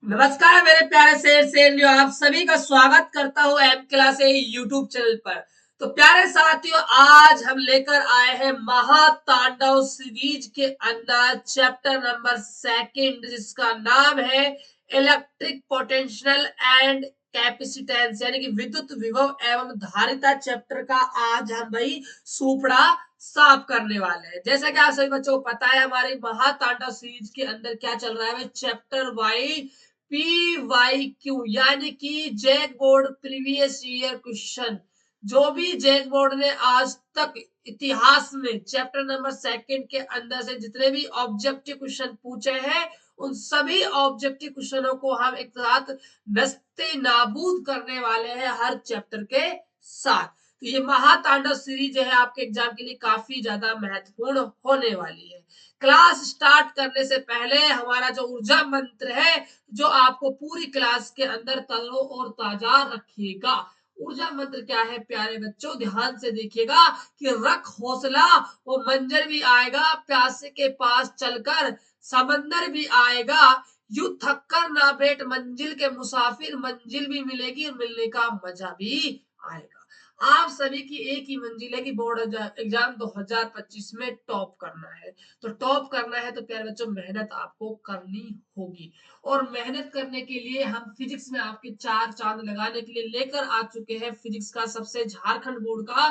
नमस्कार मेरे प्यारे शेर आप सभी का स्वागत करता हूँ एम क्लास यूट्यूब चैनल पर। तो प्यारे साथियों, आज हम लेकर आए हैं महातांडव सीरीज के अंदर चैप्टर नंबर सेकंड, जिसका नाम है इलेक्ट्रिक पोटेंशियल एंड कैपेसिटेंस, यानी कि विद्युत विभव एवं धारिता। चैप्टर का आज हम भाई सुपड़ा साफ करने वाले हैं। जैसा कि आप सभी बच्चों को पता है, हमारी महातांडव सीरीज के अंदर क्या चल रहा है, चैप्टर वाई PYQ, यानी कि JAC board previous year question. जो भी जैक बोर्ड ने आज तक इतिहास में चैप्टर नंबर सेकंड के अंदर से जितने भी ऑब्जेक्टिव क्वेश्चन पूछे हैं, उन सभी ऑब्जेक्टिव क्वेश्चनों को हम एक साथ नस्ते नाबूद करने वाले हैं हर चैप्टर के साथ। तो ये महातांडव सीरीज है आपके एग्जाम के लिए काफी ज्यादा महत्वपूर्ण होने वाली है। क्लास स्टार्ट करने से पहले हमारा जो ऊर्जा मंत्र है, जो आपको पूरी क्लास के अंदर तरो और ताजा रखेगा। ऊर्जा मंत्र क्या है प्यारे बच्चों, ध्यान से देखिएगा कि रख हौसला, वो मंजर भी आएगा, प्यासे के पास चलकर समंदर भी आएगा, यू थक कर ना बैठ मंजिल के मुसाफिर, मंजिल भी मिलेगी और मिलने का मजा भी आएगा। आप सभी की एक ही मंजिल है कि बोर्ड एग्जाम 2025 में टॉप करना है। तो टॉप करना है तो प्यारे बच्चों मेहनत आपको करनी होगी। और मेहनत करने के लिए हम फिजिक्स में आपके चार चांद लगाने के लिए लेकर आ चुके हैं फिजिक्स का सबसे झारखंड बोर्ड का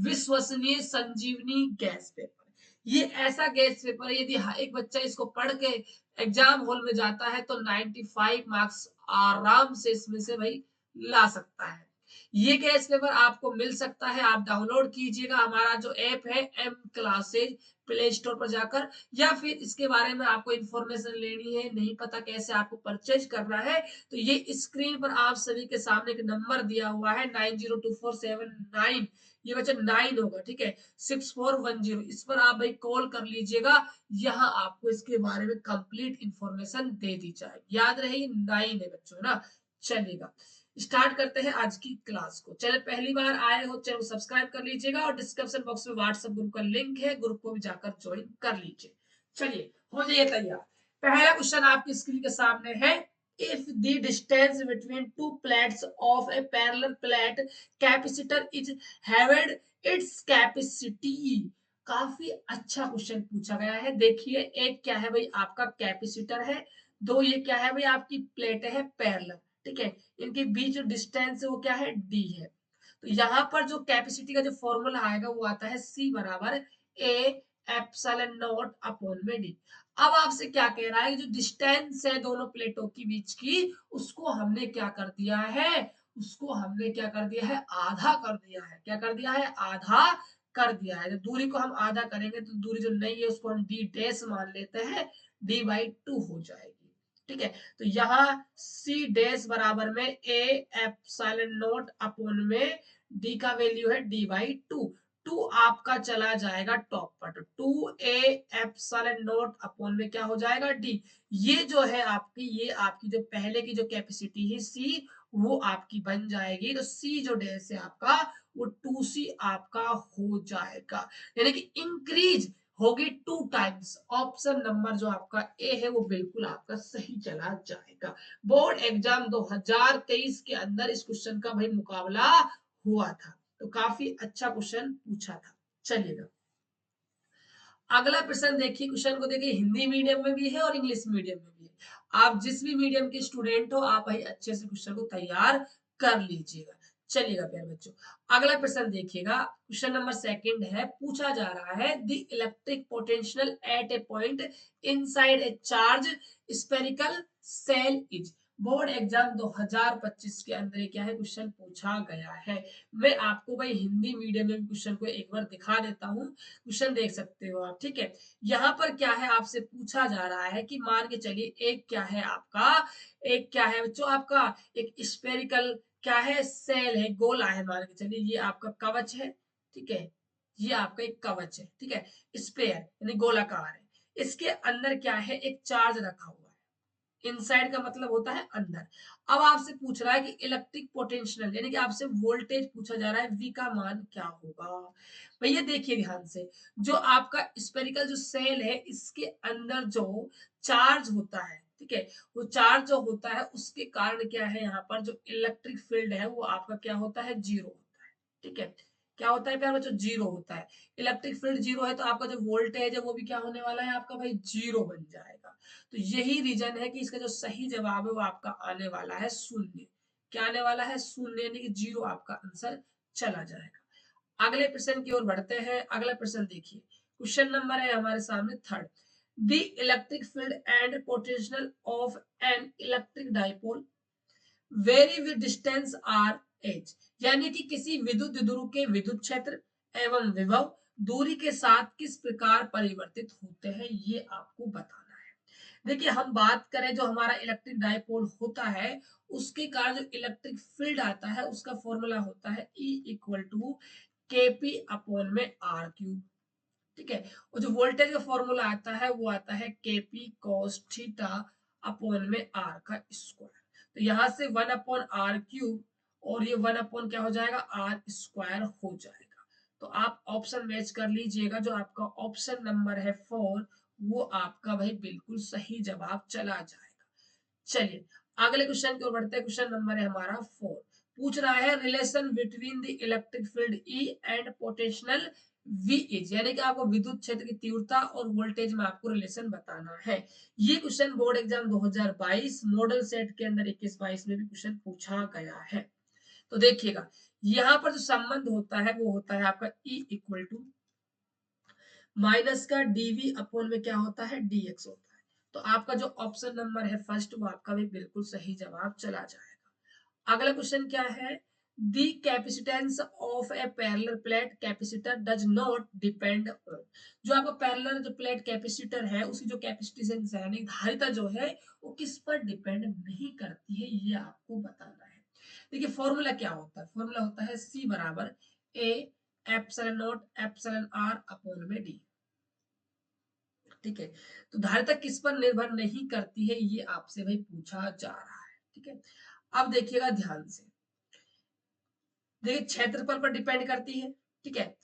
विश्वसनीय संजीवनी गैस पेपर। ये ऐसा गैस पेपर है, यदि एक बच्चा इसको पढ़ के एग्जाम हॉल में जाता है तो 95 मार्क्स आराम से इसमें से भाई ला सकता है। ये गैस पेपर आपको मिल सकता है, आप डाउनलोड कीजिएगा हमारा जो ऐप है एम क्लासेज, प्ले स्टोर पर जाकर, या फिर इसके बारे में आपको इंफॉर्मेशन लेनी है, नहीं पता कैसे आपको परचेज करना है, तो ये स्क्रीन पर आप सभी के सामने एक नंबर दिया हुआ है 902479, ये बच्चा 9 होगा, ठीक है, 6410, इस पर आप भाई कॉल कर लीजिएगा। यहाँ आपको इसके बारे में कंप्लीट इंफॉर्मेशन दे दी जाएगी। याद रहे 9 है बच्चों ना। चलिएगा स्टार्ट करते हैं आज की क्लास को। चैनल पहली बार आए हो चैनल को सब्सक्राइब कर लीजिएगा, और डिस्क्रिप्शन बॉक्स में व्हाट्सएप ग्रुप का लिंक है, ग्रुप को भी जाकर ज्वाइन कर लीजिए। चलिए हो जाइए तैयार। पहला क्वेश्चन आपकी स्क्रीन के सामने है। If the distance between two plates of a parallel plate capacitor is halved its capacity. काफी अच्छा क्वेश्चन पूछा गया है। देखिए, एक क्या है भाई आपका कैपेसिटर है, दो ये क्या है भाई आपकी प्लेट है पैरेलल, ठीक है, इनके बीच जो डिस्टेंस है वो क्या है, डी है। तो यहाँ पर जो कैपेसिटी का जो फॉर्मूला आएगा वो आता है C बराबर ए एप्सिलॉन नॉट अपॉन में डी। अब आपसे क्या कह रहा है, जो डिस्टेंस है दोनों प्लेटों के बीच की, उसको हमने क्या कर दिया है, उसको हमने क्या कर दिया है, आधा कर दिया है। क्या कर दिया है, आधा कर दिया है। जब दूरी को हम आधा करेंगे तो दूरी जो नहीं है उसको हम डी डैश मान लेते हैं, D/2 हो जाएगी, ठीक है। तो यहाँ सी डैश बराबर में ए एप्सिलॉन नॉट अपॉन में डी का वैल्यू है D/2। टू आपका चला जाएगा टॉप पर, तो 2a एप्सिलॉन नॉट अपॉन में क्या हो जाएगा, डी। ये जो है आपकी, ये आपकी जो पहले की जो कैपेसिटी है सी, वो आपकी बन जाएगी। तो सी जो डैश है आपका, वो 2c आपका हो जाएगा, यानी कि इंक्रीज होगी 2 टाइम्स। ऑप्शन नंबर जो आपका ए है वो बिल्कुल आपका सही चला जाएगा। बोर्ड एग्जाम 2023 के अंदर इस क्वेश्चन का भाई मुकाबला हुआ था, तो काफी अच्छा क्वेश्चन पूछा था। चलिएगा अगला प्रश्न देखिए। क्वेश्चन को देखिए, हिंदी मीडियम में भी है और इंग्लिश मीडियम में भी है। आप जिस भी मीडियम के स्टूडेंट हो, आप भाई अच्छे से क्वेश्चन को तैयार कर लीजिएगा। चलिएगा प्यारे बच्चों, अगला प्रश्न देखिएगा। क्वेश्चन नंबर सेकंड है, पूछा जा रहा है the electric potential at A point inside a charge spherical shell is. Board exam 2025 के अंदर क्या है क्वेश्चन पूछा गया है। मैं आपको भाई हिंदी मीडियम में क्वेश्चन को एक बार दिखा देता हूँ, क्वेश्चन देख सकते हो आप, ठीक है। यहाँ पर क्या है आपसे पूछा जा रहा है कि मान के चलिए एक क्या है आपका, एक क्या है बच्चों आपका, एक स्फेरिकल क्या है, सेल है, गोला है, मान के चलिए ये आपका कवच है, ठीक है, ये आपका एक कवच है, ठीक है, स्पेयर यानी गोलाकार है। इसके अंदर क्या है, एक चार्ज रखा हुआ है। इनसाइड का मतलब होता है अंदर। अब आपसे पूछ रहा है कि इलेक्ट्रिक पोटेंशियल, यानी कि आपसे वोल्टेज पूछा जा रहा है, V का मान क्या होगा। भैया देखिए ध्यान से, जो आपका स्फेरिकल जो सेल है, इसके अंदर जो चार्ज होता है, ठीक है। वो चार्ज जो होता है उसके कारण क्या है, यहाँ पर जो इलेक्ट्रिक फील्ड है वो आपका क्या होता है, जीरो होता है। ठीक है, क्या होता है प्यार बच्चों, जीरो होता है। इलेक्ट्रिक फील्ड जीरो है तो आपका जो वोल्टेज है वो भी क्या होने वाला है आपका भाई, जीरो बन जाएगा। तो यही रीजन है कि इसका जो सही जवाब है वो आपका आने वाला है शून्य। क्या आने वाला है, शून्य, यानी कि जीरो आपका आंसर चला जाएगा। अगले प्रश्न की ओर बढ़ते हैं। अगला प्रश्न देखिए, क्वेश्चन नंबर है हमारे सामने third. The electric field and potential of an electric dipole very with distance R H, यानी कि किसी विद्युत ध्रुव के विद्युत क्षेत्र एवं विभव दूरी के साथ किस प्रकार परिवर्तित होते हैं, ये आपको बताना है। देखिए, हम बात करें जो हमारा इलेक्ट्रिक डाइपोल होता है उसके कारण जो इलेक्ट्रिक फील्ड आता है उसका फॉर्मूला होता है E equal to KP upon में R क्यूब। ठीक है, और जो वोल्टेज का फॉर्मूला आता है वो आता है KP cos थीटा अपॉन में R का स्क्वायर। तो यहाँ से 1 अपॉन R क्यूब और ये 1 अपॉन क्या हो जाएगा, R स्क्वायर हो जाएगा। तो आप ऑप्शन मैच कर लीजिएगा, जो आपका ऑप्शन नंबर है 4 वो आपका भाई बिल्कुल सही जवाब चला जाएगा। चलिए अगले क्वेश्चन की ओर बढ़ते हैं। क्वेश्चन नंबर है हमारा 4। पूछ रहा है relation between the electric field E and potential V is, यानी कि आपको विद्युत क्षेत्र की तीव्रता और वोल्टेज में आपको रिलेशन बताना है। ये question board exam 2022 model set के अंदर 21-22 में भी क्वेश्चन पूछा गया है। तो देखिएगा, यहाँ पर जो संबंध होता है वो होता है आपका E इक्वल टू माइनस का dv अपॉन में क्या होता है, dx होता है। तो आपका जो ऑप्शन नंबर है फर्स्ट वो आपका भी बिल्कुल सही जवाब चला जाएगा। अगला क्वेश्चन क्या है, the capacitance of a parallel plate capacitor does not depend on, जो आपका पैरेलल जो प्लेट कैपेसिटर है उसकी जो कैपेसिटेंस है यानी धारिता जो है वो किस पर डिपेंड नहीं करती है, ये आपको बताना है। देखिए फॉर्मूला क्या होता है, फॉर्मूला होता है C बराबर A epsilon not epsilon R upon में D। ठीक है, तो धारिता किस पर निर्भर नहीं करती है ये आपसे भाई पूछा जा रहा है। ठीक है, अब देखिएगा ध्यान से, देखिए क्षेत्रफल पर डिपेंड करती है। ठीक है,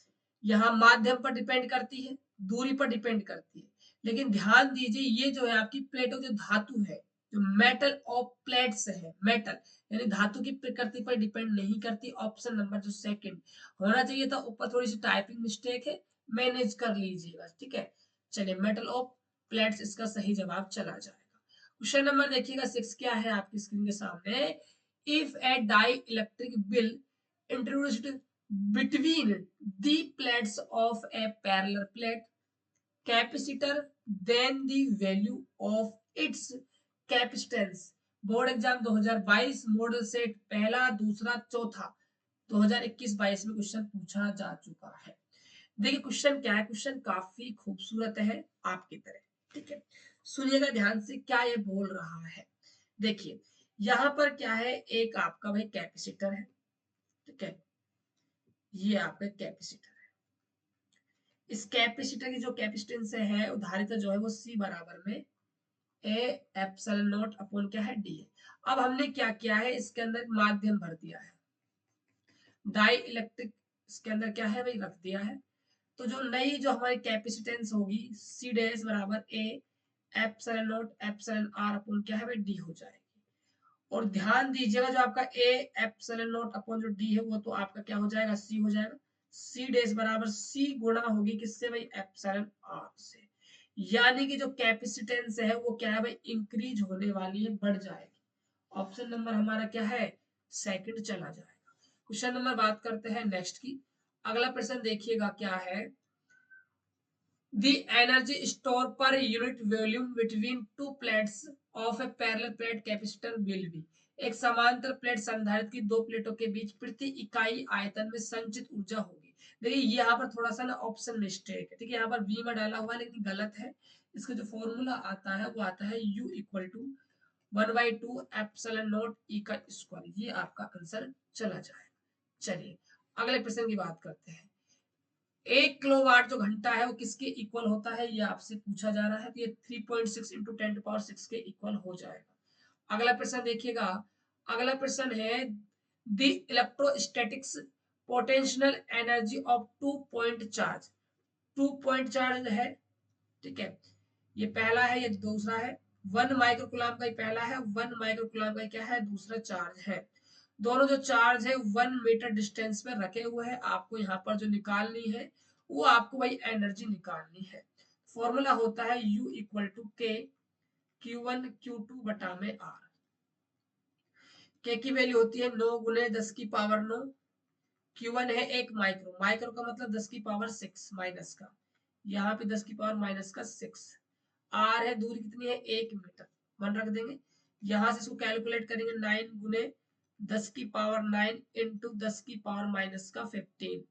यहाँ माध्यम पर डिपेंड करती है, दूरी पर डिपेंड करती है। लेकिन ध्यान दीजिए ये जो है आपकी प्लेटों जो धातु है, जो मेटल ऑफ प्लेट्स है, मेटल यानी धातु की प्रकृति पर डिपेंड नहीं करती। ऑप्शन नंबर जो सेकंड होना चाहिए था, ऊपर थोड़ी सी टाइपिंग मिस्टेक है, मैनेज कर लीजिएगा। ठीक है, चलिए मेटल ऑफ प्लेट्स इसका सही जवाब चला जाएगा। क्वेश्चन नंबर देखिएगा 6 क्या है आपकी स्क्रीन के सामने। If a dielectric bill introduced between the plates of a parallel plate capacitor, then the value of its capacitance। Board exam 2022 model set पहला दूसरा चौथा 2021-22 में क्वेश्चन पूछा जा चुका है। देखिए क्वेश्चन क्या है, क्वेश्चन काफी खूबसूरत है आपकी तरह। ठीक है, सुनिएगा ध्यान से क्या ये बोल रहा है। देखिए यहाँ पर क्या है, एक आपका भाई कैपेसिटर है। ठीक है, ये आपका कैपेसिटर है। इस कैपेसिटर की जो कैपेसिटेंस है धारिता जो है वो C बराबर में A एप्सिलॉन नॉट अपॉन क्या है D है। अब हमने क्या किया है, इसके अंदर माध्यम भर दिया है, डाई इलेक्ट्रिक इसके अंदर क्या है भाई रख दिया है। तो जो नई जो हमारी कैपेसिटेंस होगी C डैश बराबर A epsilon not epsilon R upon क्या है भाई D हो जाएगी। और ध्यान दीजिएगा जो आपका A एप्सिलॉन नॉट अपॉन जो D है वो तो आपका क्या हो जाएगा, C हो जाएगा। C डैश बराबर C गुणा होगी किससे भाई, एप्सिलॉन R से। यानी कि जो कैपेसिटेंस है वो क्या है भाई, इंक्रीज होने वाली है, बढ़ जाएगी। ऑप्शन नंबर हमारा क्या है, सेकंड चला जाएगा। क्वेश्चन नंबर बात करते हैं नेक्स्ट की। अगला प्रश्न देखिएगा क्या है, the energy stored per unit volume between two plates of a parallel plate capacitor will be। एक समांतर प्लेट संधारित्र की दो प्लेटों के बीच प्रति इकाई आयतन में संचित ऊर्जा होगी। देखिए यहाँ पर थोड़ा सा ना ऑप्शन मिस्टेक है। ठीक है, यहाँ पर V में डाला हुआ लेकिन गलत है। इसका जो फॉर्मूला आता है वो आता है U equal to 1/2 epsilon naught E का स्क्वायर। ये आपका आंसर चला जाएगा। चलिए अगले प्रश्न की बात करते हैं। 1 किलोवाट जो घंटा है वो किसके इक्वल होता है, ये आपसे पूछा जा रहा है। तो ये 3.6 इंटू 10⁻6 के इक्वल हो जाएगा। अगला प्रश्न देखिएगा, अगला प्रश्न है the electrostatics potential energy of 2 point charge. 2 point charge है। ठीक है, ये पहला है, ये दूसरा है। 1 माइक्रोकुलाम का ही पहला है, 1 माइक्रोकुलाम का क्या है दूसरा चार्ज है। दोनों जो चार्ज है 1 मीटर डिस्टेंस पे रखे हुए हैं, आपको यहाँ पर जो निकालनी है वो आपको भाई एनर्जी निकालनी है। फॉर्मूला होता है U इक्वल टू के Q1 Q2 बटा में R। के की वैल्यू होती है 9 गुने 10 की पावर 9। Q1 है 1 माइक्रो, माइक्रो का मतलब 10 की पावर 6 माइनस का, यहाँ पे 10 की पावर माइनस का 6। आर है दूरी कितनी है 1 मीटर, 1 रख देंगे। यहां से इसको कैलकुलेट करेंगे 9 गुने 10 की पावर 9 इंटू 10 की पावर माइनस का 15।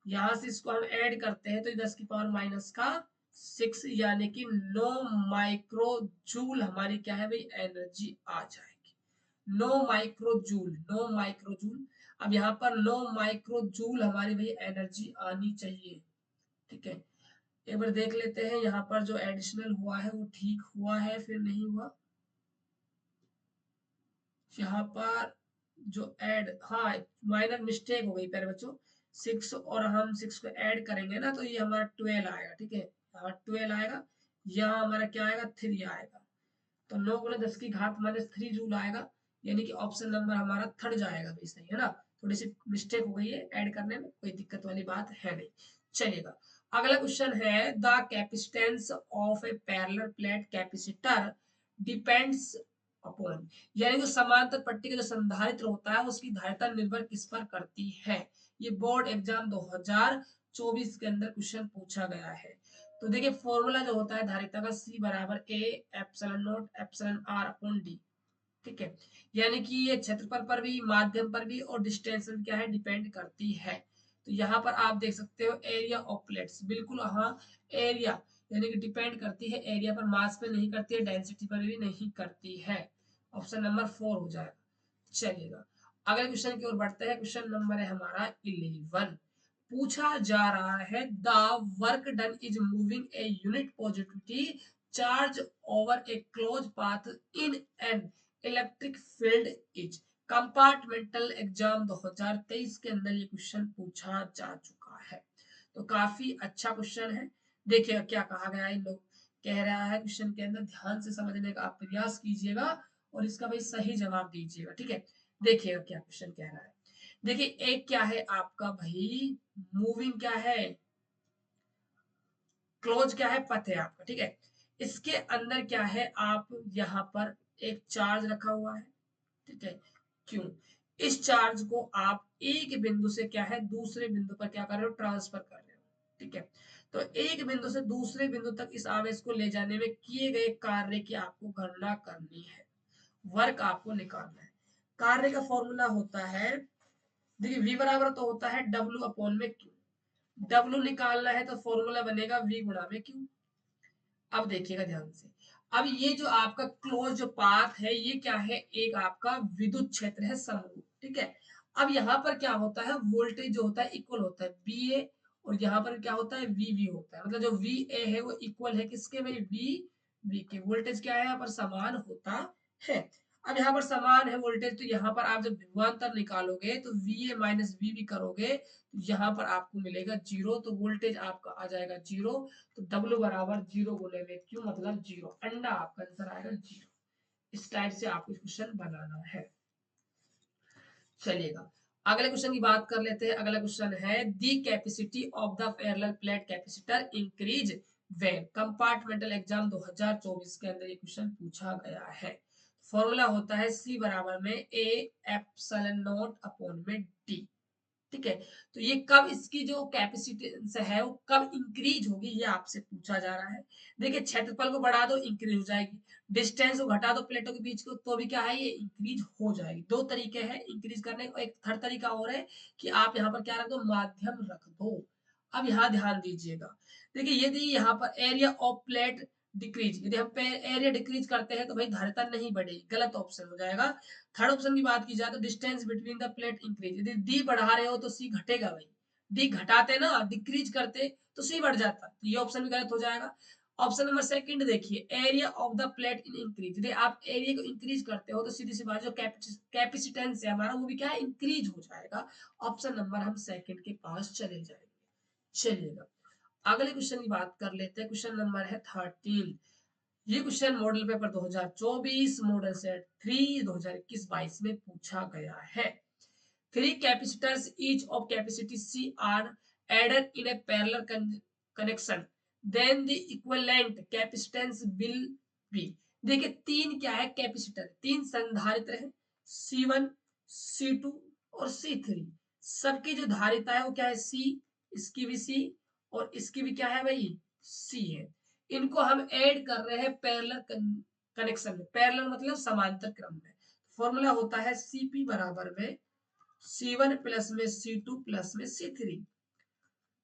यहां से इसको हम ऐड करते हैं तो 10 की पावर माइनस का 6 यानी कि 9 माइक्रो जूल हमारी क्या है भाई एनर्जी आ जाएगी। 9 माइक्रो जूल, 9 माइक्रो जूल। अब यहाँ पर 9 माइक्रो जूल हमारी भाई एनर्जी आनी चाहिए। ठीक है, एक बार देख लेते हैं यहाँ पर जो एडिशनल हुआ है वो ठीक हुआ है फिर नहीं हुआ। यहाँ पर जो ऐड, हाँ माइनर मिस्टेक हो गई प्यारे बच्चों। 6 और हम 6 को ऐड करेंगे ना तो ये हमारा 12 आएगा। ठीक है, यहाँ 12 आएगा, यहाँ हमारा क्या आएगा 3 आएगा। तो 9 गुणे 10 की घात माइनस 3 जूल आएगा, यानी कि ऑप्शन नंबर हमारा थर्ड जाएगा भाई, सही है ना। थोड़ी सी मिस्टेक हो गई है ऐड करने में, कोई दिक्कत वाली बात है नहीं। चलिएगा, अगला क्वेश्चन है the capacitance of a parallel plate capacitor depends upon, यानी जो समांतर पट्टी का जो संधारित्र होता है उसकी धारिता निर्भर किस पर करती है। ये बोर्ड एग्जाम 2024 के अंदर क्वेश्चन पूछा गया है। तो देखिए फॉर्मूला जो होता है धारिता का C बराबर A epsilon not epsilon R upon D। ठीक है, यानी कि ये क्षेत्रफल पर भी, माध्यम पर भी और डिस्टेंस पर क्या है डिपेंड करती है। तो यहाँ पर आप देख सकते हो एरिया ऑफ प्लेट्स, बिल्कुल हाँ एरिया, यानी कि डिपेंड करती है एरिया पर, मास पे नहीं करती है, डेंसिटी पर भी नहीं करती है। ऑप्शन नंबर 4 हो जाएगा। चलिएगा, अगले क्वेश्चन की ओर बढ़ते हैं। क्वेश्चन नंबर है हमारा 11। पूछा जा रहा है the work done is moving a unit positivity charge over A close path in an electric field is. Compartmental exam 2023 के अंदर ये क्वेश्चन पूछा जा चुका है, तो काफी अच्छा क्वेश्चन है। देखिएगा क्या कहा गया है, इन लोग कह रहा है क्वेश्चन के अंदर, ध्यान से समझने का आप प्रयास कीजिएगा और इसका भाई सही जवाब दीजिएगा। ठीक है, देखिएगा क्या क्वेश्चन कह रहा है। देखिए एक क्या है आपका भाई मूविंग क्या है, क्लोज क्या है पथ है आपका। ठीक है, इसके अंदर क्या है आप यहाँ पर एक चार्ज रखा हुआ है। ठीक है, क्यों, इस चार्ज को आप एक बिंदु से क्या है दूसरे बिंदु पर क्या कर रहे हो ट्रांसफर कर रहे हो। ठीक है, तो एक बिंदु से दूसरे बिंदु तक इस आवेश को ले जाने में किए गए कार्य की आपको गणना करनी है, वर्क आपको निकालना है। कार्य का फॉर्मूला होता है, देखिए v बराबर तो होता है W अपॉन में Q। W निकालना है तो फॉर्मूला बनेगा V गुणा में Q। अब देखिएगा ध्यान से, अब ये जो आपका क्लोज जो पाथ है ये क्या है एक आपका विद्युत क्षेत्र है समरूप। ठीक है, अब यहाँ पर क्या होता है वोल्टेज जो होता है इक्वल होता है बी ए, और यहाँ पर क्या होता है वी वी होता है, मतलब जो वी ए है वो इक्वल है किसके भाई वी वी के। वोल्टेज क्या है यहाँ पर समान होता है। अब यहाँ पर समान है वोल्टेज, तो यहाँ पर आप जब विभवांतर निकालोगे तो V A minus V B करोगे तो यहाँ पर आपको मिलेगा 0, तो वोल्टेज आपका आ जाएगा 0। तो W बराबर 0 गुने में Q मतलब 0, अंडा आपका आंसर आएगा 0। इस टाइप से आपको क्वेश्चन बनाना है। चलिएगा, अगले क्वेश्चन की बात कर लेते हैं। अगला क्वेश्चन है the capacity of the parallel plate capacitor increase when. Compartmental exam 2024 के अंदर ये क्वेश्चन पूछा गया है। फॉर्मूला होता है C बराबर में A एप्सिलॉन नॉट अपॉन में D। ठीक है, तो ये कब इसकी जो कैपेसिटेंस है वो कब इंक्रीज होगी ये आपसे पूछा जा रहा है। देखिए क्षेत्रफल को बढ़ा दो इंक्रीज हो जाएगी, डिस्टेंस को घटा दो प्लेटों के बीच को तो भी क्या है ये इंक्रीज हो जाएगी। दो तरीके हैं इंक्रीज करने का, एक थर्ड तरीका और है कि आप यहाँ पर क्या रख दो माध्यम रख दो। अब यहाँ ध्यान दीजिएगा, देखिए यदि यहाँ पर एरिया ऑफ प्लेट डिक्रीज, यदि हम एरिया डिक्रीज करते हैं तो भाई धारिता नहीं बढ़ेगी, गलत ऑप्शन हो जाएगा। थर्ड ऑप्शन की बात की जाए तो distance between the plate increase, यदि डी बढ़ा रहे हो तो सी घटेगा भाई, डी घटाते ना डिक्रीज करते तो सी बढ़ जाता, तो ये ऑप्शन भी गलत हो जाएगा। ऑप्शन नंबर सेकंड देखिए area of the plate in increase, यदि आप एरिया को इंक्रीज करते हो तो सीधी सी बात जो कैपेसिटेंस है हमारा वो भी क्या है इंक्रीज हो जाएगा। ऑप्शन नंबर हम सेकंड के पास चले जाएंगे। चलिएगा, अगले क्वेश्चन की बात कर लेते हैं। क्वेश्चन नंबर है 13। ये question model paper 2024 model set 3 2021-22 में पूछा गया है। Three capacitors each of capacity C are added in a parallel connection. Then the equivalent capacitance will be। देखिए तीन क्या है कैपेसिटर, तीन संधारित्र है C1, C2 और C3। सबकी जो धारिता है वो क्या है C, इसकी भी C और इसकी भी क्या है भाई C है। इनको हम ऐड कर रहे हैं पैरेलल कनेक्शन में। पैरेलल मतलब समांतर क्रम में। फॉर्मूला होता है Cp बराबर में C1 प्लस में C2 प्लस में C3।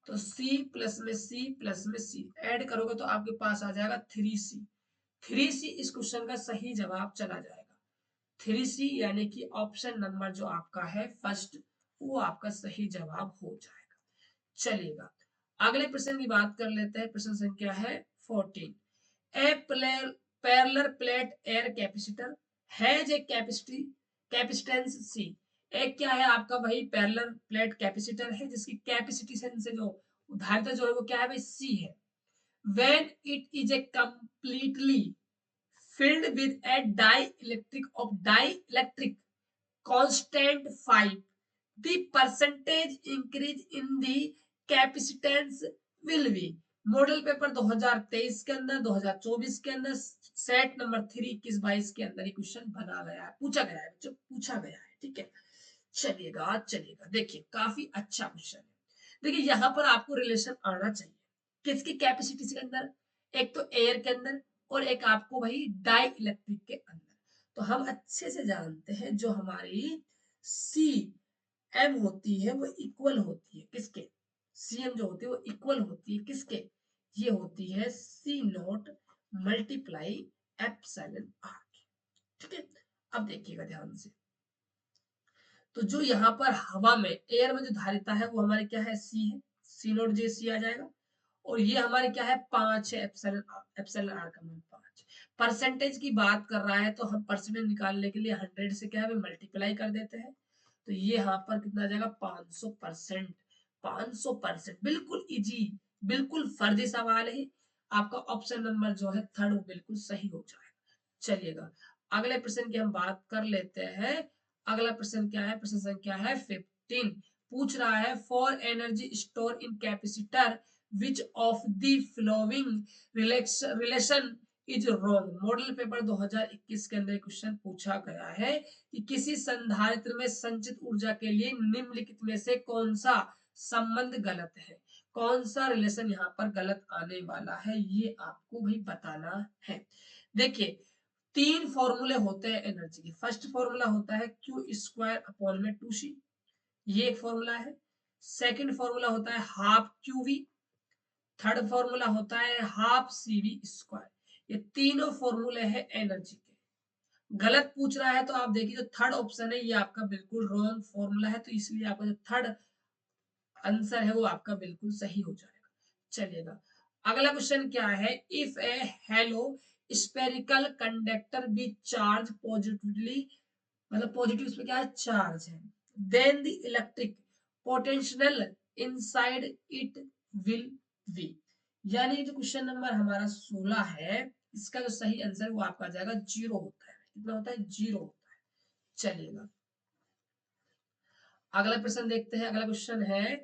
तो C प्लस में C प्लस में C ऐड करोगे तो आपके पास आ जाएगा 3C। 3C इस क्वेश्चन का सही जवाब चला जाएगा। 3C यानी कि ऑप्शन नंबर जो आपका है फर्स्ट, वो आपका सही जवाब हो जाएगा। चलिएगा अगले प्रश्न की बात कर लेते हैं। प्रश्न संख्या है 14। A parallel plate air capacitor has a capacitance C। एक क्या है आपका भाई पैरेलल प्लेट कैपेसिटर है जिसकी कैपेसिटेंस से जो धारिता जो है वो क्या है भाई C है। When it is a completely filled with a dielectric constant 5, the percentage increase in the capacitance will be। Model paper 2023 के अंदर 2024 के अंदर सेट नंबर 3 21-22 के अंदर ये क्वेश्चन बना गया है, पूछा गया है बच्चों, पूछा गया है। ठीक है चलिएगा चलिएगा देखिए काफी अच्छा क्वेश्चन है। देखिए यहाँ पर आपको रिलेशन आना चाहिए किसकी कैपेसिटी के अंदर, एक तो एयर के अंदर और एक आपको भाई डाई इलेक्ट्रिक के अंदर। तो हम अच्छे से जानते हैं जो हमारी सी एम होती है वो इक्वल होती है किसके, सी एम जो होती है वो इक्वल होती है किसके, ये होती है सी नॉट मल्टीप्लाई एप्सिलॉन आर की। ठीक है अब देखिएगा ध्यान से, तो जो यहाँ पर हवा में एयर में जो धारिता है वो हमारे क्या है सी है, सी नॉट जे सी आ जाएगा। और ये हमारे क्या है 5 है, एप्सिलॉन आर का मान 5। परसेंटेज की बात कर रहा है तो हम परसेंटेज निकालने के लिए 100 से क्या है मल्टीप्लाई कर देते हैं। तो ये यहाँ पर कितना आ जाएगा 500%। 500% बिल्कुल इजी, बिल्कुल फर्जी सवाल है। आपका ऑप्शन नंबर जो है थर्ड वो बिल्कुल सही हो जाएगा। चलिएगा अगले प्रश्न की हम बात कर लेते हैं। अगला प्रश्न क्या है, प्रश्न संख्या है 15। पूछ रहा है for energy store in capacitor which of the following relation is wrong। Model paper 2021 के अंदर क्वेश्चन पूछा गया है कि किसी संधारित्र में संचित ऊर्जा के लिए निम्नलिखित में से कौन सा संबंध गलत है, कौन सा रिलेशन यहाँ पर गलत आने वाला है ये आपको भी बताना है। देखिए तीन फॉर्मूले होते हैं एनर्जी के। फर्स्ट फॉर्मूला होता है क्यू स्क्वायर अपॉन में 2c, ये एक फॉर्मूला है। सेकंड फॉर्मूला होता है half Q V. Third formula होता है हाफ सीवी स्क्वायर। ये तीनों फॉर्मूले हैं एनर्जी के। गलत पूछ रहा है तो आप देखिए जो थर्ड ऑप्शन है ये आपका बिल्कुल रॉन्ग फॉर्मूला है, तो इसलिए आपका जो थर्ड आंसर है वो आपका बिल्कुल सही हो जाएगा। चलिएगा अगला क्वेश्चन क्या है, if a hollow spherical conductor be charged positively, मतलब पॉजिटिव इसमें क्या है चार्ज है, then the electric potential inside it will be. यानी जो क्वेश्चन नंबर हमारा 16 है इसका जो सही आंसर वो आपका जाएगा 0 होता है। कितना होता है 0 होता है। चलिएगा अगला प्रश्न देखते हैं। अगला क्वेश्चन है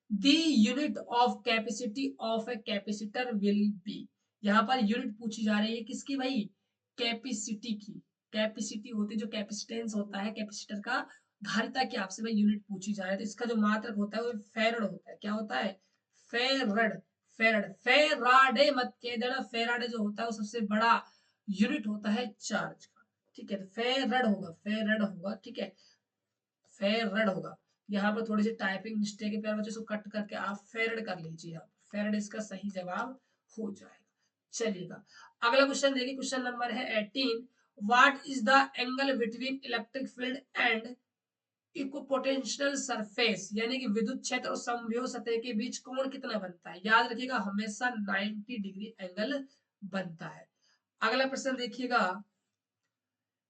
the unit of capacity of a capacitor will be. यहाँ पर यूनिट पूछी जा रही है किसकी भाई, कैपेसिटी की। कैपेसिटी होती है जो कैपेसिटेंस होता है कैपेसिटर का, धारिता की आपसे भाई यूनिट पूछी जा रही है। तो इसका जो मात्रक होता है वो फेरड होता है। क्या होता है फेरड, फेरड फेराडे मत कह देना, फेराडे जो होता है वो सबसे बड़ा यूनिट होता है चार्ज का। ठीक है तो फेरड होगा, फेरड होगा। ठीक है फेरड होगा। यहाँ पर थोड़ी सी टाइपिंग मिस्टेक है प्यारे बच्चों, इसको कट करके आप फेरड कर लीजिए। आप फेरड इसका सही जवाब हो जाएगा। चलिएगा अगला क्वेश्चन देखिए, क्वेश्चन नंबर है 18। What is the angle between electric field and equipotential surface, यानी कि विद्युत क्षेत्र और समविभव सतह के बीच कोण कितना बनता है। याद रखिएगा हमेशा 90 डिग्री एंगल बनता है। अगला प्रश्न देखिएगा,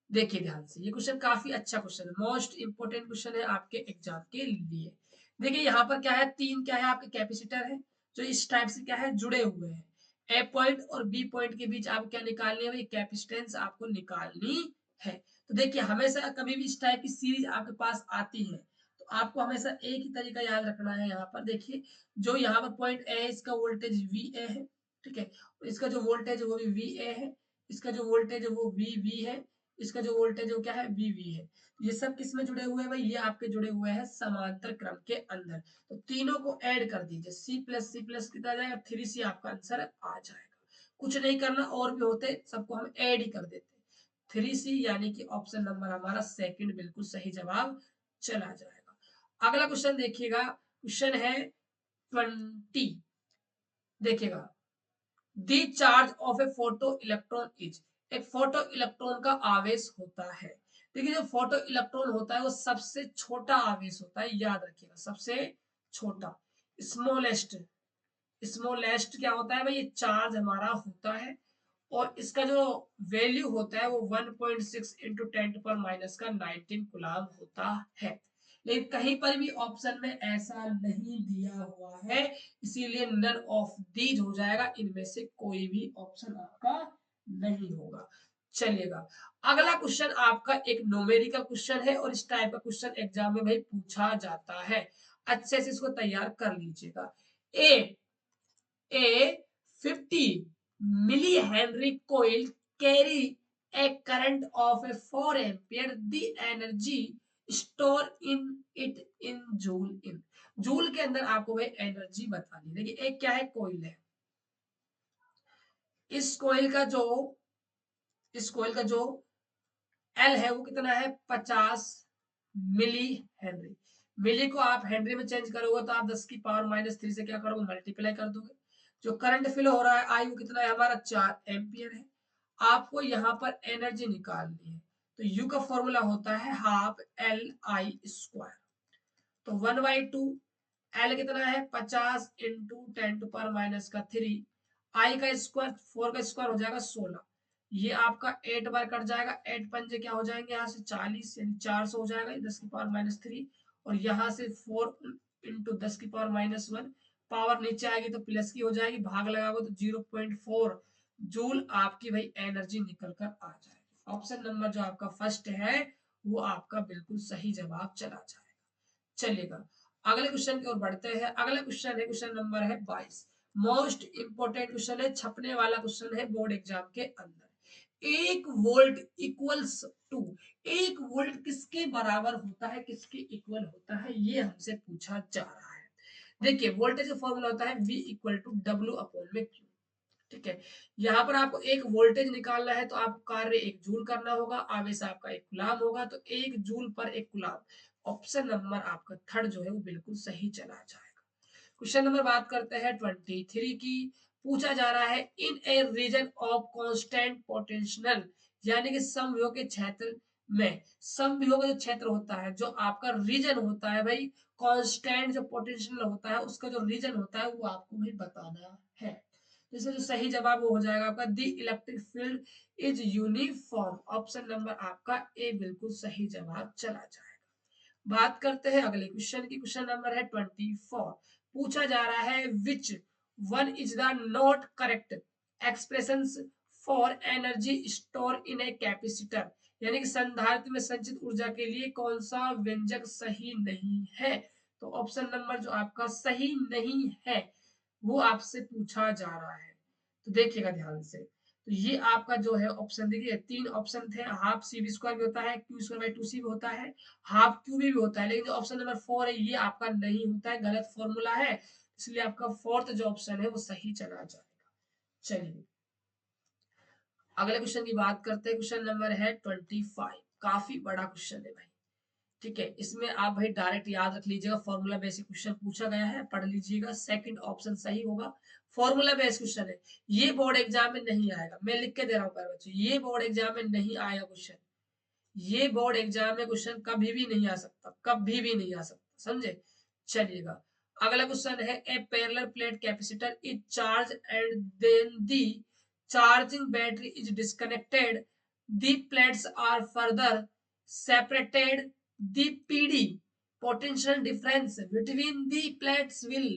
देखिए ध्यान से, ये क्वेश्चन काफी अच्छा क्वेश्चन है, मोस्ट इंपोर्टेंट क्वेश्चन है आपके एग्जाम के लिए। देखिए यहाँ पर क्या है, तीन क्या है आपके कैपेसिटर है जो इस टाइप से क्या है जुड़े हुए हैं। ए पॉइंट और बी पॉइंट के बीच आपको क्या निकालनी है भाई, कैपेसिटेंस आपको निकालनी है। तो देखिए हमेशा कभी भी इस टाइप की सीरीज आपके पास आती है तो आपको हमेशा एक ही तरीका याद रखना है। यहाँ पर देखिए जो यहाँ पर पॉइंट ए है इसका वोल्टेज वी ए है, ठीक है, इसका जो वोल्टेज है वो भी वी ए है, इसका जो वोल्टेज है वो वी वी है, इसका जो वोल्टेज है वो क्या है वी वी है। ये सब किस में जुड़े हुए हैं भाई, ये आपके जुड़े हुए हैं समांतर क्रम के अंदर। तो तीनों को ऐड कर दीजिए, सी प्लस कितना जाएगा 3C, आपका आंसर आ जाएगा। कुछ नहीं करना, और भी होते सबको हम ऐड ही कर देते। 3C यानी कि ऑप्शन नंबर हमारा सेकंड बिल्कुल सही जवाब चला जाएगा। अगला क्वेश्चन देखिएगा, क्वेश्चन है 20। देखिएगा the charge of A photo electron is, एक फोटो इलेक्ट्रॉन का आवेश होता है। देखिए जो फोटो इलेक्ट्रॉन होता है वो सबसे छोटा आवेश होता है, याद रखिएगा सबसे छोटा, स्मॉलेस्ट। स्मॉलेस्ट क्या होता है भाई, ये चार्ज हमारा होता है और इसका जो वैल्यू होता है वो 1.6 इंटू 10⁻⁻19 कूलम होता है। लेकिन कहीं पर भी ऑप्शन में ऐसा नहीं दिया हुआ है, इसीलिए नन ऑफ दीज हो जाएगा, इनमें से कोई भी ऑप्शन आपका नहीं होगा। चलिएगा अगला क्वेश्चन आपका एक न्यूमेरिकल क्वेश्चन है और इस टाइप का क्वेश्चन एग्जाम में भाई पूछा जाता है, अच्छे से इसको तैयार कर लीजिएगा। A 50 millihenry coil carry a current of a 4 ampere. The energy store in it in joule in. Joule के अंदर आपको भाई एनर्जी बतानी। देखिए एक क्या है, कोयल है। इस कोयल का जो इस कोयल का जो एल है वो कितना है 50 मिली हेनरी। मिली को आप हेनरी में चेंज करोगे तो आप 10⁻³ से क्या करोगे, मल्टीप्लाई कर दोगे। जो करंट फ्लो हो रहा है आई वो कितना है हमारा 4 एम्पियर है। आपको यहाँ पर एनर्जी निकालनी है तो यू का फॉर्मूला होता है हाफ एल आई स्क्वायर। तो 1/2 एल कितना है 50 इंटू 10⁻³ आई का स्क्वायर 4 का स्क्वायर हो जाएगा 16। ये आपका 8 बार कट जाएगा, 8 पंजे क्या हो जाएंगे यहाँ से 40 यानी 400 हो जाएगा 10⁻³ और यहाँ से 4 इंटू 10⁻⁻1 पावर नीचे आएगी तो प्लस की हो जाएगी, भाग लगाओगे तो 0.4 जूल आपकी भाई एनर्जी निकल कर आ जाएगी। ऑप्शन नंबर जो आपका फर्स्ट है वो आपका बिल्कुल सही जवाब चला जाएगा। चलिएगा अगले क्वेश्चन की ओर बढ़ते हैं। अगला क्वेश्चन है क्वेश्चन नंबर है 22। मोस्ट इंपोर्टेंट क्वेश्चन है, छपने वाला क्वेश्चन है बोर्ड एग्जाम के अंदर। 1 वोल्ट इक्वल्स टू, 1 वोल्ट किसके बराबर होता है, किसके इक्वल होता है, ये हमसे पूछा जा रहा है। देखिए वोल्टेज का फॉर्मूला होता है V equal to W upon में Q, ठीक है। यहाँ पर आपको एक वोल्टेज निकालना है तो आपको कार्य 1 जूल करना होगा, आवेश आपका 1 गुलाम होगा, तो 1 जूल पर 1 गुलाम। ऑप्शन नंबर आपका थर्ड जो है वो बिल्कुल सही चला जाएगा। क्वेश्चन नंबर बात करते हैं 23 की। पूछा जा रहा है इन ए रीजन ऑफ कांस्टेंट पोटेंशियल, यानी कि समविभव के क्षेत्र में, समविभव का जो क्षेत्र होता है, जो आपका रीजन होता है भाई, कांस्टेंट जो पोटेंशियल होता है उसका जो रीजन होता है वो आपको भाई बताना है। इसमें जो सही जवाब वो हो जाएगा आपका the electric field is uniform. Option number आपका ए बिल्कुल सही जवाब चला जाएगा। बात करते हैं अगले क्वेश्चन की। क्वेश्चन नंबर है 24। पूछा जा रहा है which one is the not correct expression for energy store in a capacitor, यानी कि संधारित्र में संचित ऊर्जा के लिए कौन सा व्यंजक सही नहीं है। तो ऑप्शन नंबर जो आपका सही नहीं है वो आपसे पूछा जा रहा है, तो देखिएगा ध्यान से। तो ये आपका जो है ऑप्शन, देखिए 3 ऑप्शन थे, हाफ सी बी स्क्वायर भी होता है, क्यू स्क्वायर बाई 2 सी भी होता है, हाफ क्यू भी होता है, लेकिन जो ऑप्शन नंबर 4 है ये आपका नहीं होता है, गलत फॉर्मूला है, इसलिए आपका फोर्थ जो ऑप्शन है वो सही चला जाएगा। चलिए अगले क्वेश्चन की बात करते हैं। क्वेश्चन नंबर है 25, काफी बड़ा क्वेश्चन है भाई, ठीक है। इसमें आप भाई डायरेक्ट याद रख लीजिएगा, फॉर्मूला बेसिक क्वेश्चन पूछा गया है, पढ़ लीजिएगा, सेकंड ऑप्शन सही होगा। फॉर्मूला बेस्ड क्वेश्चन है, ये बोर्ड एग्जाम में नहीं आएगा, मैं लिख के दे रहा हूँ प्यारे बच्चों, ये बोर्ड एग्जाम में नहीं आएगा क्वेश्चन, ये बोर्ड एग्जाम में क्वेश्चन कभी भी नहीं आ सकता, कभी भी नहीं आ सकता, समझे। चलिएगा अगला क्वेश्चन है a parallel plate capacitor is charge and then the charging battery is disconnected, the plates are further separated, the PD potential difference between the plates will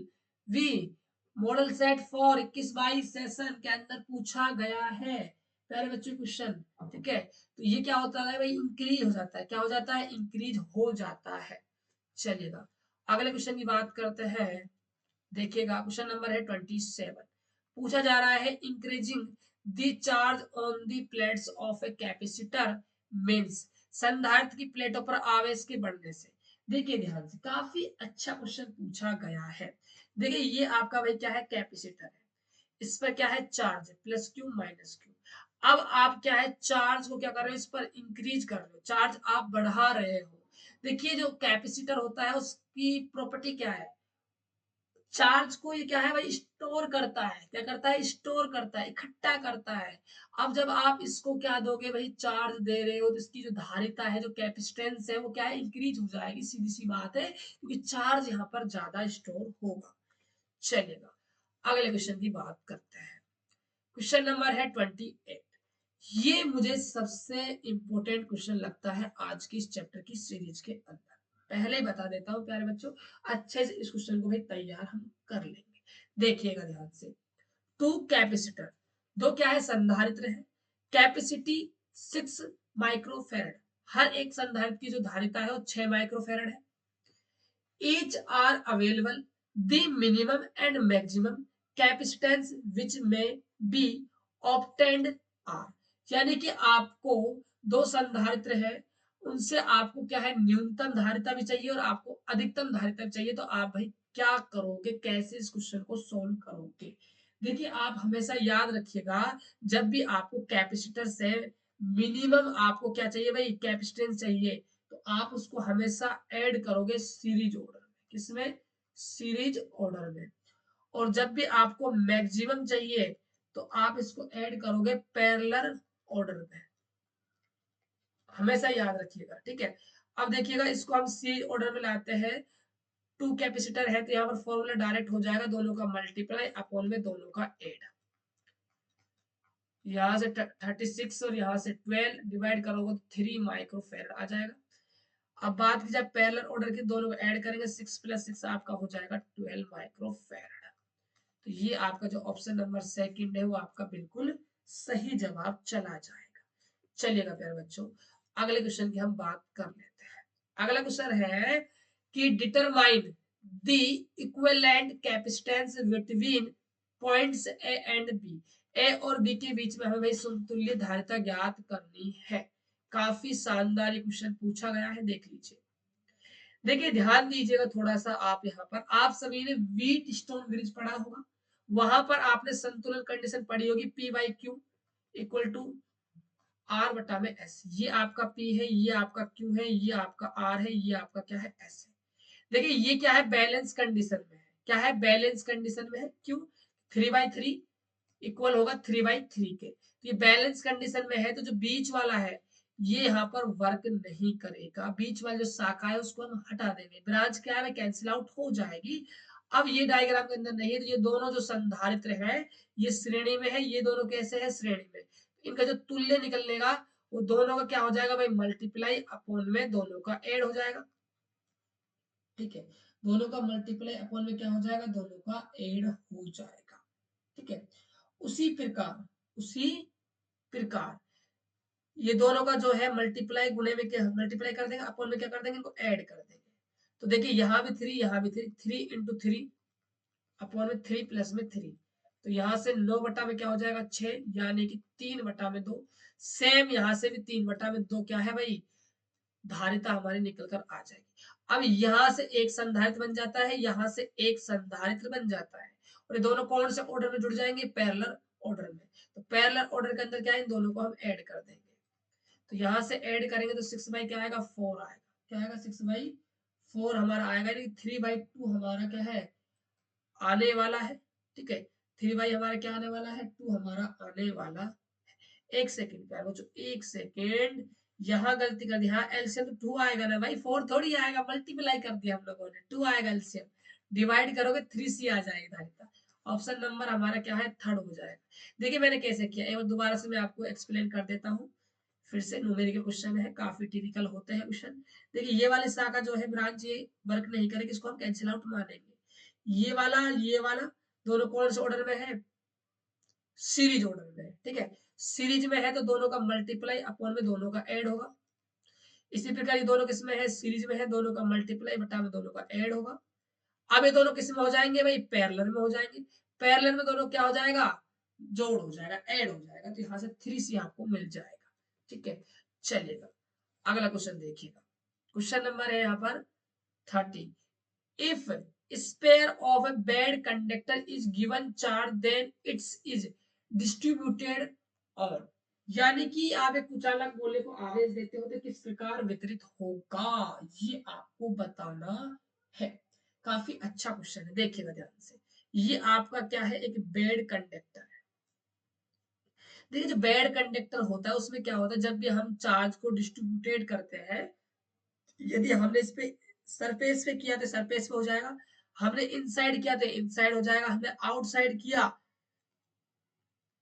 be model set for 21-22 session के अंदर पूछा गया है प्यारे बच्चों question. ठीक है, तो ये क्या होता है भाई, इंक्रीज हो जाता है। क्या हो जाता है? इंक्रीज हो जाता है। चलिएगा अगले क्वेश्चन की बात करते हैं। देखिएगा क्वेश्चन नंबर है 27। पूछा जा रहा है increasing the charge on the plates of a capacitor means, संधारित्र की प्लेटों पर आवेश के बढ़ने से। देखिए ध्यान से, काफी अच्छा क्वेश्चन पूछा गया है। देखिए ये आपका भाई क्या है, कैपेसिटर है, इस पर क्या है, charge plus Q minus Q. अब आप क्या है, चार्ज को क्या कर रहे हो, इस पर इंक्रीज कर रहे हो, चार्ज आप बढ़ा रहे हो। देखिए जो कैपेसिटर होता है उसकी प्रॉपर्टी क्या है, चार्ज को ये क्या है भाई, स्टोर करता है। क्या करता है? स्टोर करता है, इकट्ठा करता है। अब जब आप इसको क्या दोगे भाई, चार्ज दे रहे हो, तो इसकी जो धारिता है, जो कैपेसिटेंस है, वो क्या है, इंक्रीज हो जाएगी। सीधी सी बात है, क्योंकि चार्ज यहाँ पर ज्यादा स्टोर होगा। चलिएगा अगले क्वेश्चन की बात करते हैं। क्वेश्चन नंबर है 28। ये मुझे सबसे इंपॉर्टेंट क्वेश्चन लगता है आज की इस चैप्टर की सीरीज के अंदर। पहले ही बता देता हूँ प्यारे बच्चों, अच्छे से इस क्वेश्चन को भी तैयार हम कर लेंगे। देखिएगा ध्यान से, टू कैपेसिटर, दो क्या है, संधारित्र है, कैपेसिटी 6 माइक्रोफेरेड, हर एक संधारित्र की जो धारिता है वो 6 माइक्रोफेरेड है। each are available the minimum and maximum capacitance which may be obtained are, यानी कि आपको दो संधारित्र है, उनसे आपको क्या है, न्यूनतम धारिता भी चाहिए और आपको अधिकतम धारिता भी चाहिए। तो आप भाई क्या करोगे, कैसे इस क्वेश्चन को सोल्व करोगे? देखिए आप हमेशा याद रखिएगा, जब भी आपको कैपेसिटर से मिनिमम आपको क्या चाहिए भाई, कैपेसिटेंस चाहिए, तो आप उसको हमेशा ऐड करोगे सीरीज ऑर्डर में। किसमें? सीरीज ऑर्डर में। और जब भी आपको मैक्सिमम चाहिए, तो आप इसको ऐड करोगे पैरेलल ऑर्डर में। हमेशा याद रखिएगा, ठीक है। अब देखिएगा इसको हम सीरीज ऑर्डर में लाते हैं। टू कैपेसिटर है तो यहाँ पर फॉर्मूला डायरेक्ट हो जाएगा, दोनों का मल्टीप्लाई अपॉन में दोनों का एड। यहाँ से 36 और यहाँ से 12 डिवाइड करोगे तो 3 माइक्रोफेरेड आ जाएगा। अब बात की जाए पैरेलल ऑर्डर की, दोनों को ऐड करेंगे, 6 + 6 आपका हो जाएगा 12 माइक्रोफेरेड। तो ये आपका जो ऑप्शन नंबर सेकंड है वो आपका बिल्कुल सही जवाब चला जाएगा। चलिएगा प्यारे बच्चों, अगले क्वेश्चन की हम बात कर लेते हैं। अगला क्वेश्चन है कि determine the equivalent capacitance between points A and B, A और बी के बीच में हमें भाई समतुल्य धारिता ज्ञात करनी है। काफी शानदार क्वेश्चन पूछा गया है, देख लीजिए। देखिए ध्यान दीजिएगा थोड़ा सा, आप यहाँ पर आप सभी ने व्हीट स्टोन ब्रिज पढ़ा होगा, वहां पर आपने संतुलन कंडीशन पढ़ी होगी, P by Q equal to R बटा में एस। ये आपका पी है, ये आपका क्यू है, ये आपका आर है, ये आपका क्या है, एस है। देखिए ये क्या है, बैलेंस कंडीशन में है। क्या है, बैलेंस कंडीशन में है। क्यों? 3/3 इक्वल होगा 3/3 के। तो ये बैलेंस कंडीशन में है, तो जो बीच वाला है ये यहाँ पर वर्क नहीं करेगा। बीच वाला जो शाखा है उसको हम हटा देंगे, ब्रांच क्या है, कैंसिल आउट हो जाएगी। अब ये डायग्राम के अंदर नहीं है, तो ये दोनों जो संधारित्र है ये श्रेणी में है, ये दोनों कैसे है, श्रेणी में। इनका जो तुल्य निकलने का, वो दोनों का क्या हो जाएगा भाई, मल्टीप्लाई अपॉन में दोनों का एड हो जाएगा। ठीक है, दोनों का मल्टीप्लाई अपॉन में क्या हो जाएगा, दोनों का एड हो जाएगा। ठीक है, उसी प्रकार ये दोनों का जो है मल्टीप्लाई गुणे में क्या, मल्टीप्लाई कर देंगे, अपॉन में क्या कर देंगे, इनको ऐड कर देंगे। तो देखिए यहाँ भी 3, यहाँ भी 3, 3 × 3 अपॉन में 3 प्लस में 3। तो यहाँ से 9 बटा में क्या हो जाएगा, 6, यानी कि 3 बटा में 2। सेम यहाँ से भी 3 बटा में 2 क्या है भाई, धारिता हमारी निकल कर आ जाएगी। अब यहाँ से एक संधारित्र बन जाता है, यहाँ से एक संधारित्र बन जाता है, और ये दोनों कौन से ऑर्डर में जुड़ जाएंगे, पैरेलल ऑर्डर में। तो पैरेलल ऑर्डर के अंदर क्या है, इन दोनों को हम ऐड कर देंगे। तो यहाँ से ऐड करेंगे तो 6 क्या आएगा, 4 आएगा। क्या आएगा, 6/4 हमारा आएगा, यानी 3/2 हमारा क्या है, आने वाला है। ठीक है, 3 हमारा क्या आने वाला है, 2 हमारा आने वाला है। एक सेकेंड प्यारे बच्चों, एक सेकेंड, यहाँ गलती कर दी। हाँ एलसीएम तो 2 आएगा ना भाई, 4 थोड़ी आएगा, मल्टीप्लाई कर दिया हम लोगों ने, 2 आएगा एलसीएम। डिवाइड करोगे 3c आ जाएगा धारिता। ऑप्शन नंबर हमारा क्या है, थर्ड हो जाएगा। देखिए मैंने कैसे किया, एक बार दोबारा से मैं आपको एक्सप्लेन कर देता हूँ। फिर से न्यूमेरिकल क्वेश्चन है, काफी टिपिकल होते हैं क्वेश्चन। देखिए ये वाली शाखा जो है ब्रांच, ये वर्क नहीं करेगी, इसको हम कैंसिल आउट मानेंगे। ये वाला दोनों कौन से ऑर्डर में है, सीरीज ऑर्डर में है, ठीक है। सीरीज में है तो दोनों का मल्टीप्लाई अपॉन में दोनों का ऐड होगा। इसी प्रकार ये दोनों किस में है, सीरीज में है, दोनों का मल्टीप्लाई बटा में दोनों का ऐड होगा। अब ये दोनों किस में हो जाएंगे भाई, पैरेलल में हो जाएंगे। पैरेलल में दोनों क्या हो जाएगा, जोड़ हो जाएगा, ऐड हो जाएगा, तो यहां से 3C आपको मिल जाएगा, ठीक है। चलिएगा अगला क्वेश्चन देखिएगा। क्वेश्चन नंबर है यहाँ पर 30। If sphere of a bad conductor is given charge then it is distributed on, यानी कि आप एक कुचालक गोले को आवेश देते हो तो किस प्रकार वितरित होगा, ये आपको बताना है। काफी अच्छा क्वेश्चन है, देखिएगा ध्यान से। ये आपका क्या है, एक बेड कंडक्टर है। देखिए जो बेड कंडक्टर होता है उसमें क्या होता है, जब भी हम चार्ज को डिस्ट्रीब्यूटेड करते हैं, यदि हमने इस पे सरफेस पे किया तो सरफेस पे हो जाएगा, हमने इनसाइड किया तो इनसाइड हो जाएगा, हमने आउटसाइड किया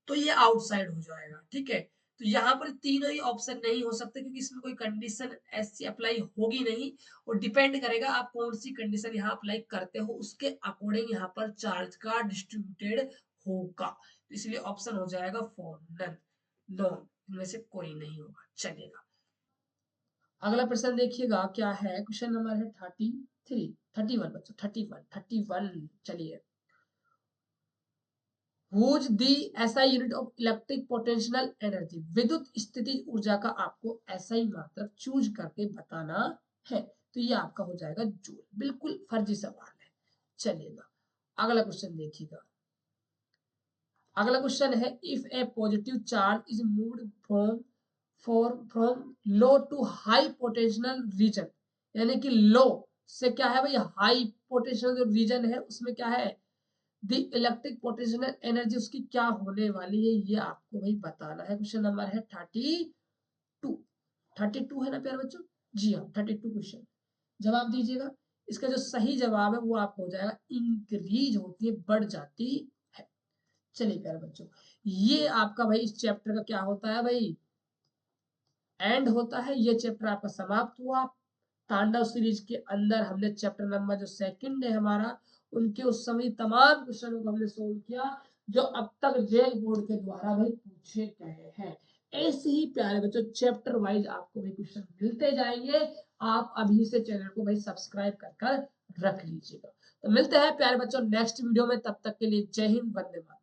तो ये आउटसाइड हो जाएगा, ठीक है। तो यहाँ पर तीनों ही ऑप्शन नहीं हो सकते क्योंकि इसमें कोई कंडीशन ऐसी अप्लाई होगी नहीं, और डिपेंड करेगा आप कौन सी कंडीशन यहाँ अप्लाई करते हो, उसके अकॉर्डिंग यहाँ पर चार्ज का डिस्ट्रीब्यूटेड होगा। तो इसलिए ऑप्शन हो जाएगा 4 नन, नॉन, इनमें से कोई नहीं होगा। चलेगा अगला प्रश्न देखिएगा क्या है, क्वेश्चन नंबर है 33, 31 बच्चों, 31। चलिए, whose the SI unit of electric potential energy, विद्युत स्थितिज ऊर्जा का आपको एसआई मात्रक चूज करके बताना है। तो ये आपका हो जाएगा जूल, बिल्कुल फर्जी सवाल है। चलिएगा अगला क्वेश्चन देखिएगा। अगला क्वेश्चन है, if a positive charge is moved from low to high potential region, यानी कि लो से क्या है भाई, हाई पोटेंशियल जो रीजन है उसमें क्या है, द इलेक्ट्रिक पोटेंशियल एनर्जी उसकी क्या होने वाली है, ये आपको भाई बताना है। क्वेश्चन नंबर है 32, 32 है ना प्यारे बच्चों, जी हाँ 32 क्वेश्चन। जवाब दीजिएगा। इसका जो सही जवाब है वो आपको हो जाएगा इंक्रीज होती है, बढ़ जाती है। चलिए प्यारे बच्चों, ये आपका भाई इस चैप्टर का क्या होता है भाई, एंड होता है। ये चैप्टर आपका समाप्त हुआ। तांडव सीरीज के अंदर हमने चैप्टर नंबर जो सेकंड है हमारा, उनके उस समय तमाम क्वेश्चनों को हमने सोल्व किया जो अब तक जेल बोर्ड के द्वारा भाई पूछे गए हैं। ऐसे ही प्यारे बच्चों चैप्टर वाइज आपको भाई क्वेश्चन मिलते जाएंगे। आप अभी से चैनल को भाई सब्सक्राइब कर रख लीजिएगा। तो मिलते हैं प्यारे बच्चों नेक्स्ट वीडियो में, तब तक के लिए जय हिंद, वंदे मातरम।